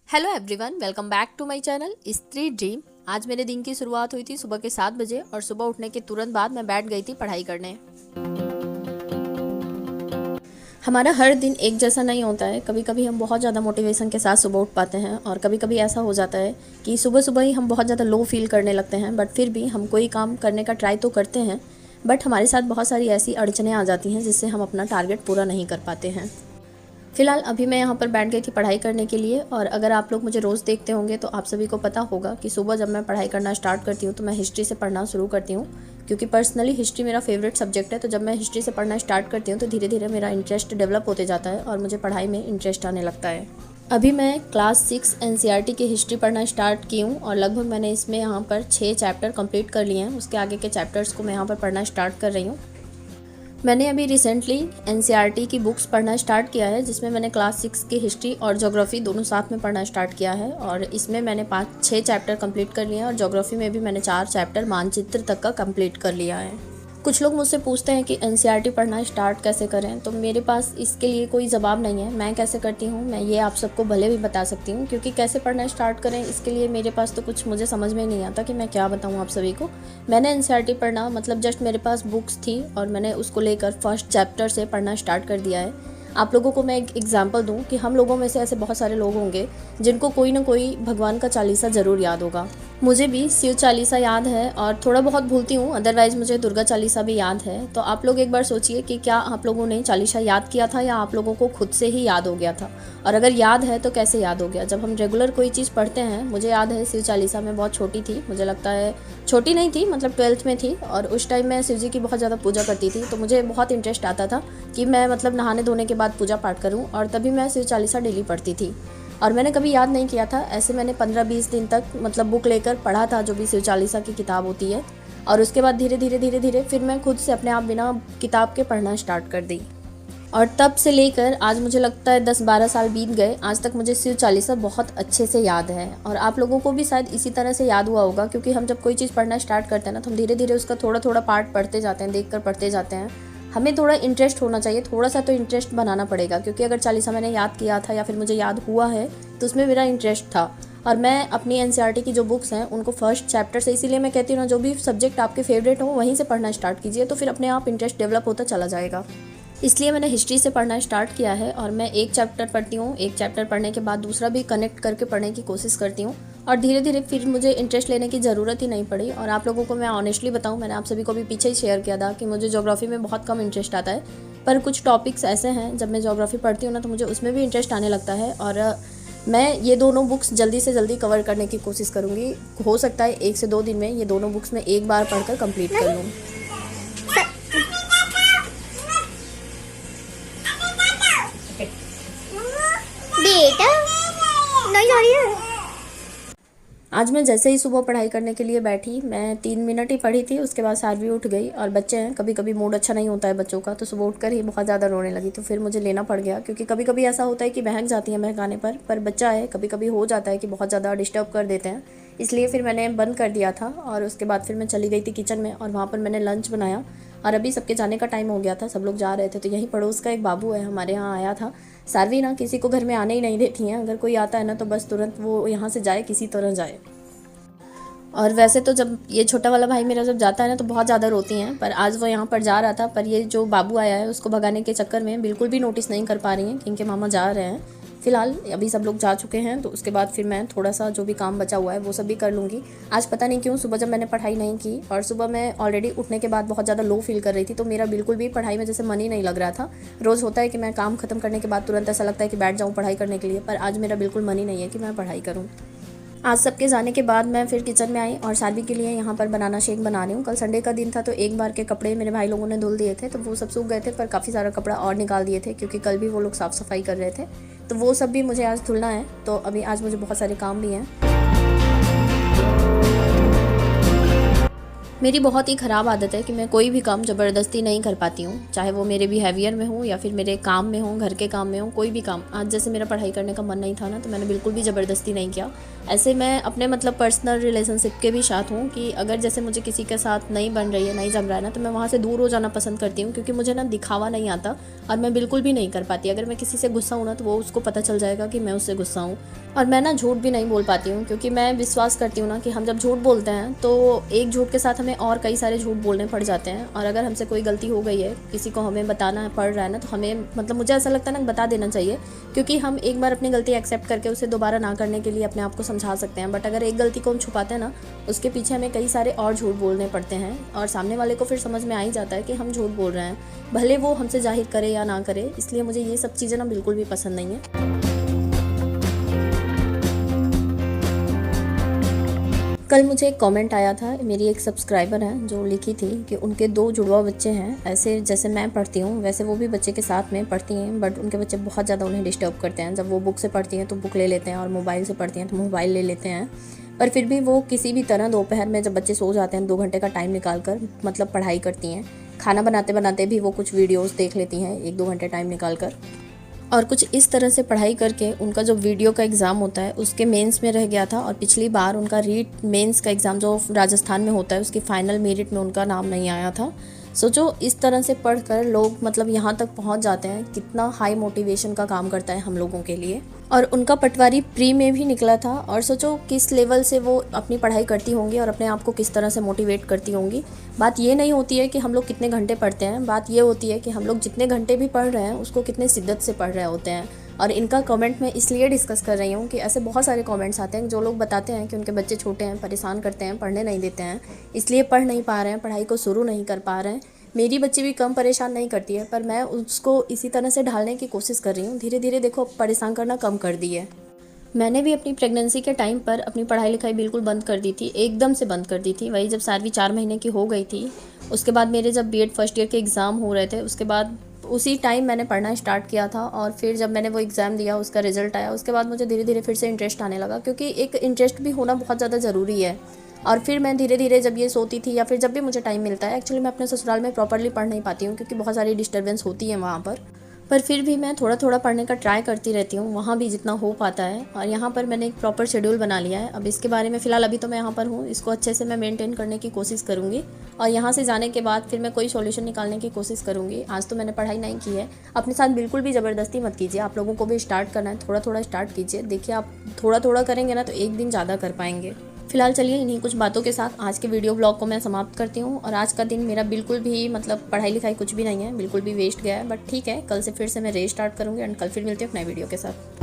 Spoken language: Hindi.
Hello everyone, welcome back to my channel Stree dream. आज मेरे दिन की शुरुआत हुई थी सुबह के 7 बजे और सुबह उठने के तुरंत बाद मैं बैठ गई थी पढ़ाई करने। हमारा हर दिन एक जैसा नहीं होता है। कभी कभी हम बहुत ज़्यादा मोटिवेशन के साथ सुबह उठ पाते हैं और कभी कभी ऐसा हो जाता है कि सुबह सुबह ही हम बहुत ज़्यादा लो फील करने लगते हैं। बट फिर भी हम कोई काम करने का ट्राई तो करते हैं, बट हमारे साथ बहुत सारी ऐसी अड़चनें आ जाती हैं जिससे हम अपना टारगेट पूरा नहीं कर पाते हैं। फिलहाल अभी मैं यहाँ पर बैठ गई थी पढ़ाई करने के लिए। और अगर आप लोग मुझे रोज़ देखते होंगे तो आप सभी को पता होगा कि सुबह जब मैं पढ़ाई करना स्टार्ट करती हूँ तो मैं हिस्ट्री से पढ़ना शुरू करती हूँ, क्योंकि पर्सनली हिस्ट्री मेरा फेवरेट सब्जेक्ट है। तो जब मैं हिस्ट्री से पढ़ना स्टार्ट करती हूँ तो धीरे धीरे मेरा इंटरेस्ट डेवलप होते जाता है और मुझे पढ़ाई में इंटरेस्ट आने लगता है। अभी मैं क्लास 6 एनसीईआरटी की हिस्ट्री पढ़ना स्टार्ट की हूँ और लगभग मैंने इसमें यहाँ पर 6 चैप्टर कंप्लीट कर लिए हैं। उसके आगे के चैप्टर्स को मैं यहाँ पर पढ़ना स्टार्ट कर रही हूँ। मैंने अभी रिसेंटली एनसीईआरटी की बुक्स पढ़ना स्टार्ट किया है, जिसमें मैंने क्लास 6 की हिस्ट्री और ज्योग्राफी दोनों साथ में पढ़ना स्टार्ट किया है। और इसमें मैंने 5-6 चैप्टर कंप्लीट कर लिए हैं और ज्योग्राफी में भी मैंने 4 चैप्टर मानचित्र तक का कंप्लीट कर लिया है। कुछ लोग मुझसे पूछते हैं कि एनसीईआरटी पढ़ना स्टार्ट कैसे करें, तो मेरे पास इसके लिए कोई जवाब नहीं है। मैं कैसे करती हूँ मैं ये आप सबको भले भी बता सकती हूँ, क्योंकि कैसे पढ़ना स्टार्ट करें इसके लिए मेरे पास तो कुछ मुझे समझ में नहीं आता कि मैं क्या बताऊँ आप सभी को। मैंने एनसीईआरटी पढ़ना मतलब जस्ट मेरे पास बुक्स थी और मैंने उसको लेकर फर्स्ट चैप्टर से पढ़ना स्टार्ट कर दिया है। आप लोगों को मैं एक एग्जांपल दूं कि हम लोगों में से ऐसे बहुत सारे लोग होंगे जिनको कोई ना कोई भगवान का चालीसा ज़रूर याद होगा। मुझे भी शिव चालीसा याद है और थोड़ा बहुत भूलती हूँ, अदरवाइज़ मुझे दुर्गा चालीसा भी याद है। तो आप लोग एक बार सोचिए कि क्या आप लोगों ने चालीसा याद किया था या आप लोगों को खुद से ही याद हो गया था, और अगर याद है तो कैसे याद हो गया। जब हम रेगुलर कोई चीज़ पढ़ते हैं, मुझे याद है शिव चालीसा में बहुत छोटी थी, मुझे लगता है छोटी नहीं थी, मतलब 12th में थी, और उस टाइम मैं शिव जी की बहुत ज़्यादा पूजा करती थी। तो मुझे बहुत इंटरेस्ट आता था कि मैं मतलब नहाने धोने के बाद पूजा पाठ करूं, और तभी मैं शिव चालीसा डेली पढ़ती थी। और मैंने कभी याद नहीं किया था, ऐसे मैंने 15-20 दिन तक मतलब बुक लेकर पढ़ा था, जो भी शिव चालीसा की किताब होती है। और उसके बाद धीरे धीरे फिर मैं खुद से अपने आप बिना किताब के पढ़ना स्टार्ट कर दी। और तब से लेकर आज मुझे लगता है 10-12 साल बीत गए, आज तक मुझे शिव चालीसा बहुत अच्छे से याद है। और आप लोगों को भी शायद इसी तरह से याद हुआ होगा, क्योंकि हम जब कोई चीज़ पढ़ना स्टार्ट करते हैं ना, तो हम धीरे धीरे उसका थोड़ा थोड़ा पार्ट पढ़ते जाते हैं, देख कर पढ़ते जाते हैं। हमें थोड़ा इंटरेस्ट होना चाहिए, थोड़ा सा तो इंटरेस्ट बनाना पड़ेगा, क्योंकि अगर चालीसा मैंने याद किया था या फिर मुझे याद हुआ है तो उसमें मेरा इंटरेस्ट था। और मैं अपनी एनसीईआरटी की जो बुक्स हैं उनको फर्स्ट चैप्टर से, इसीलिए मैं कहती हूँ ना, जो भी सब्जेक्ट आपके फेवरेट हो वहीं से पढ़ना स्टार्ट कीजिए, तो फिर अपने आप इंटरेस्ट डेवलप होता चला जाएगा। इसलिए मैंने हिस्ट्री से पढ़ना स्टार्ट किया है और मैं एक चैप्टर पढ़ती हूँ, एक चैप्टर पढ़ने के बाद दूसरा भी कनेक्ट करके पढ़ने की कोशिश करती हूँ। और धीरे धीरे फिर मुझे इंटरेस्ट लेने की ज़रूरत ही नहीं पड़ी। और आप लोगों को मैं ऑनेस्टली बताऊँ, मैंने आप सभी को भी पीछे ही शेयर किया था कि मुझे ज्योग्राफी में बहुत कम इंटरेस्ट आता है, पर कुछ टॉपिक्स ऐसे हैं जब मैं ज्योग्राफी पढ़ती हूँ ना, तो मुझे उसमें भी इंटरेस्ट आने लगता है। और मैं ये दोनों बुक्स जल्दी से जल्दी कवर करने की कोशिश करूँगी। हो सकता है 1 से 2 दिन में ये दोनों बुक्स मैं एक बार पढ़कर कंप्लीट कर लूँ। बेटा नहीं जा रही है। आज मैं जैसे ही सुबह पढ़ाई करने के लिए बैठी, मैं 3 मिनट ही पढ़ी थी, उसके बाद सारवी उठ गई। और बच्चे हैं, कभी कभी मूड अच्छा नहीं होता है बच्चों का, तो सुबह उठकर ही बहुत ज़्यादा रोने लगी, तो फिर मुझे लेना पड़ गया। क्योंकि कभी कभी ऐसा होता है कि बहक जाती है बहकाने पर बच्चा है, कभी कभी हो जाता है कि बहुत ज़्यादा डिस्टर्ब कर देते हैं, इसलिए फिर मैंने बंद कर दिया था। और उसके बाद फिर मैं चली गई थी किचन में और वहाँ पर मैंने लंच बनाया। और अभी सबके जाने का टाइम हो गया था, सब लोग जा रहे थे। तो यहीं पड़ोस का एक बाबू है हमारे यहाँ आया था। सारवी ना किसी को घर में आने ही नहीं देती हैं, अगर कोई आता है ना तो बस तुरंत वो यहाँ से जाए, किसी तरह जाए। और वैसे तो जब ये छोटा वाला भाई मेरा जब जाता है ना तो बहुत ज़्यादा रोती हैं, पर आज वो यहाँ पर जा रहा था, पर ये जो बाबू आया है उसको भगाने के चक्कर में बिल्कुल भी नोटिस नहीं कर पा रही हैं कि इनके मामा जा रहे हैं। फिलहाल अभी सब लोग जा चुके हैं, तो उसके बाद फिर मैं थोड़ा सा जो भी काम बचा हुआ है वो सब भी कर लूँगी। आज पता नहीं क्यों सुबह जब मैंने पढ़ाई नहीं की, और सुबह मैं ऑलरेडी उठने के बाद बहुत ज़्यादा लो फील कर रही थी, तो मेरा बिल्कुल भी पढ़ाई में जैसे मन ही नहीं लग रहा था। रोज़ होता है कि मैं काम खत्म करने के बाद तुरंत ऐसा लगता है कि बैठ जाऊँ पढ़ाई करने के लिए, पर आज मेरा बिल्कुल मन ही नहीं है कि मैं पढ़ाई करूँ। आज सबके जाने के बाद मैं फिर किचन में आई और सारवी के लिए यहाँ पर बनाना शेक बना रही हूँ। कल संडे का दिन था, तो एक बार के कपड़े मेरे भाई लोगों ने धुल दिए थे, तो वो सब सूख गए थे, पर काफ़ी सारा कपड़ा और निकाल दिए थे, क्योंकि कल भी वो लोग साफ़ सफाई कर रहे थे, तो वो सब भी मुझे आज धुलना है। तो अभी आज मुझे बहुत सारे काम भी हैं। मेरी बहुत ही ख़राब आदत है कि मैं कोई भी काम ज़बरदस्ती नहीं कर पाती हूँ, चाहे वो मेरे बिहेवियर में हो या फिर मेरे काम में हो, घर के काम में हो, कोई भी काम। आज जैसे मेरा पढ़ाई करने का मन नहीं था ना, तो मैंने बिल्कुल भी ज़बरदस्ती नहीं किया। ऐसे मैं अपने मतलब पर्सनल रिलेशनशिप के भी साथ हूँ कि अगर जैसे मुझे किसी के साथ नहीं बन रही है, नहीं जम रहा है ना, तो मैं वहाँ से दूर हो जाना पसंद करती हूँ, क्योंकि मुझे ना दिखावा नहीं आता और मैं बिल्कुल भी नहीं कर पाती। अगर मैं किसी से गुस्सा हूँ ना, तो वो उसको पता चल जाएगा कि मैं उससे गुस्सा हूँ। और मैं ना झूठ भी नहीं बोल पाती हूँ, क्योंकि मैं विश्वास करती हूँ ना कि हम जब झूठ बोलते हैं तो एक झूठ के साथ हमें और कई सारे झूठ बोलने पड़ जाते हैं। और अगर हमसे कोई गलती हो गई है, किसी को हमें बताना पड़ रहा है ना, तो हमें मतलब मुझे ऐसा लगता है ना, बता देना चाहिए, क्योंकि हम एक बार अपनी गलती एक्सेप्ट करके उसे दोबारा ना करने के लिए अपने आप को समझा सकते हैं। बट अगर एक गलती को हम छुपाते हैं ना, उसके पीछे हमें कई सारे और झूठ बोलने पड़ते हैं और सामने वाले को फिर समझ में आ ही जाता है कि हम झूठ बोल रहे हैं, भले वो हमसे जाहिर करे या ना करे। इसलिए मुझे ये सब चीज़ें ना बिल्कुल भी पसंद नहीं है। कल मुझे एक कमेंट आया था, मेरी एक सब्सक्राइबर हैं जो लिखी थी कि उनके 2 जुड़वा बच्चे हैं, ऐसे जैसे मैं पढ़ती हूँ वैसे वो भी बच्चे के साथ में पढ़ती हैं, बट उनके बच्चे बहुत ज़्यादा उन्हें डिस्टर्ब करते हैं। जब वो बुक से पढ़ती हैं तो बुक ले लेते हैं और मोबाइल से पढ़ती हैं तो मोबाइल ले लेते हैं। पर फिर भी वो किसी भी तरह दोपहर में जब बच्चे सो जाते हैं 2 घंटे का टाइम निकाल कर मतलब पढ़ाई करती हैं। खाना बनाते बनाते भी वो कुछ वीडियोज़ देख लेती हैं 1-2 घंटे टाइम निकाल कर। और कुछ इस तरह से पढ़ाई करके उनका जो वीडियो का एग्ज़ाम होता है उसके मेंस में रह गया था, और पिछली बार उनका रीट मेंस का एग्ज़ाम जो राजस्थान में होता है उसकी फ़ाइनल मेरिट में उनका नाम नहीं आया था। सोचो इस तरह से पढ़कर लोग मतलब यहाँ तक पहुँच जाते हैं, कितना हाई मोटिवेशन का काम करता है हम लोगों के लिए। और उनका पटवारी प्री में भी निकला था, और सोचो किस लेवल से वो अपनी पढ़ाई करती होंगी और अपने आप को किस तरह से मोटिवेट करती होंगी। बात ये नहीं होती है कि हम लोग कितने घंटे पढ़ते हैं, बात ये होती है कि हम लोग जितने घंटे भी पढ़ रहे हैं उसको कितने शिद्दत से पढ़ रहे होते हैं। और इनका कमेंट मैं इसलिए डिस्कस कर रही हूँ कि ऐसे बहुत सारे कमेंट्स आते हैं जो लोग बताते हैं कि उनके बच्चे छोटे हैं, परेशान करते हैं, पढ़ने नहीं देते हैं, इसलिए पढ़ नहीं पा रहे हैं, पढ़ाई को शुरू नहीं कर पा रहे हैं। मेरी बच्ची भी कम परेशान नहीं करती है, पर मैं उसको इसी तरह से ढालने की कोशिश कर रही हूँ। धीरे धीरे देखो परेशान करना कम कर दी है। मैंने भी अपनी प्रेगनेंसी के टाइम पर अपनी पढ़ाई लिखाई बिल्कुल बंद कर दी थी, एकदम से बंद कर दी थी। वही जब सारवी 4 महीने की हो गई थी, उसके बाद मेरे जब बीएड फर्स्ट ईयर के एग्ज़ाम हो रहे थे, उसके बाद उसी टाइम मैंने पढ़ना स्टार्ट किया था। और फिर जब मैंने वो एग्ज़ाम दिया, उसका रिजल्ट आया, उसके बाद मुझे धीरे धीरे फिर से इंटरेस्ट आने लगा, क्योंकि एक इंटरेस्ट भी होना बहुत ज़्यादा ज़रूरी है। और फिर मैं धीरे धीरे जब ये सोती थी या फिर जब भी मुझे टाइम मिलता है, एक्चुअली मैं अपने ससुराल में प्रॉपरली पढ़ नहीं पाती हूँ क्योंकि बहुत सारी डिस्टर्बेंस होती है वहाँ पर फिर भी मैं थोड़ा थोड़ा पढ़ने का ट्राई करती रहती हूँ वहाँ भी जितना हो पाता है। और यहाँ पर मैंने एक प्रॉपर शेड्यूल बना लिया है। अब इसके बारे में फ़िलहाल अभी तो मैं यहाँ पर हूँ, इसको अच्छे से मैं मेंटेन करने की कोशिश करूँगी और यहाँ से जाने के बाद फिर मैं कोई सॉल्यूशन निकालने की कोशिश करूँगी। आज तो मैंने पढ़ाई नहीं की है, अपने साथ बिल्कुल भी ज़बरदस्ती मत कीजिए। आप लोगों को भी स्टार्ट करना है, थोड़ा थोड़ा स्टार्ट कीजिए। देखिए आप थोड़ा थोड़ा करेंगे ना तो एक दिन ज़्यादा कर पाएंगे। फिलहाल चलिए इन्हीं कुछ बातों के साथ आज के वीडियो ब्लॉग को मैं समाप्त करती हूँ। और आज का दिन मेरा बिल्कुल भी मतलब पढ़ाई लिखाई कुछ भी नहीं है, बिल्कुल भी वेस्ट गया है। बट ठीक है, कल से फिर से मैं रीस्टार्ट करूँगी एंड कल फिर मिलती हूँ एक नए वीडियो के साथ।